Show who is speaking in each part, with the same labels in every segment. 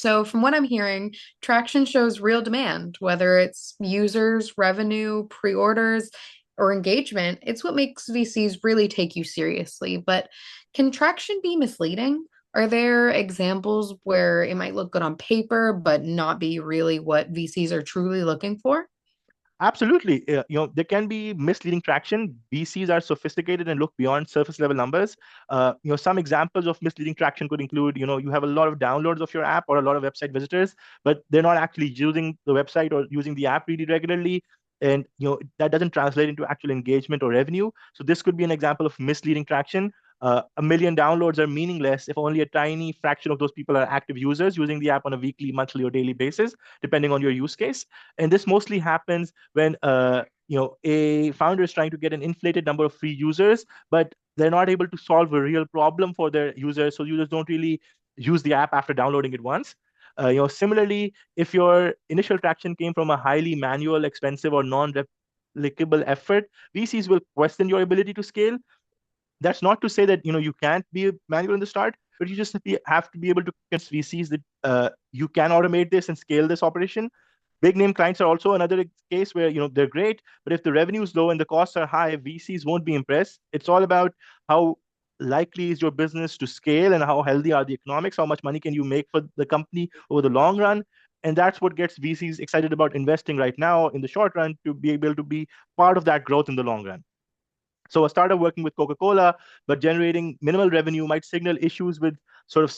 Speaker 1: So, from what I'm hearing, traction shows real demand, whether it's users, revenue, pre orders, or engagement. It's what makes VCs really take you seriously. But can traction be misleading? Are there examples where it might look good on paper, but not be really what VCs are truly looking for?
Speaker 2: Absolutely. There can be misleading traction. VCs are sophisticated and look beyond surface level numbers. Some examples of misleading traction could include, you have a lot of downloads of your app or a lot of website visitors, but they're not actually using the website or using the app really regularly. And, that doesn't translate into actual engagement or revenue. So this could be an example of misleading traction. A million downloads are meaningless if only a tiny fraction of those people are active users using the app on a weekly, monthly, or daily basis, depending on your use case. And this mostly happens when a founder is trying to get an inflated number of free users, but they're not able to solve a real problem for their users, so users don't really use the app after downloading it once. Similarly, if your initial traction came from a highly manual, expensive, or non-replicable effort, VCs will question your ability to scale. That's not to say that you can't be manual in the start, but you just have to be able to convince VCs that you can automate this and scale this operation. Big name clients are also another case where they're great, but if the revenue is low and the costs are high, VCs won't be impressed. It's all about how likely is your business to scale and how healthy are the economics, how much money can you make for the company over the long run. And that's what gets VCs excited about investing right now in the short run, to be able to be part of that growth in the long run. So a startup working with Coca-Cola but generating minimal revenue might signal issues with sort of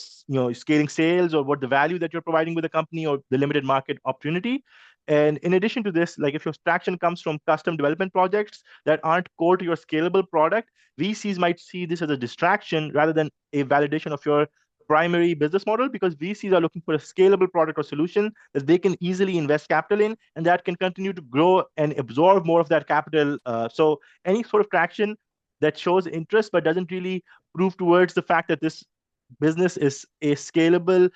Speaker 2: scaling sales, or what the value that you're providing with the company, or the limited market opportunity. And in addition to this, like if your traction comes from custom development projects that aren't core to your scalable product, VCs might see this as a distraction rather than a validation of your primary business model, because VCs are looking for a scalable product or solution that they can easily invest capital in and that can continue to grow and absorb more of that capital. So any sort of traction that shows interest but doesn't really prove towards the fact that this business is a scalable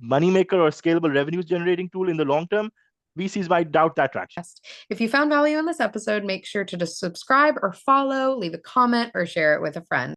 Speaker 2: moneymaker or scalable revenues generating tool in the long term, VCs might doubt that traction.
Speaker 1: If you found value in this episode, make sure to just subscribe or follow, leave a comment, or share it with a friend.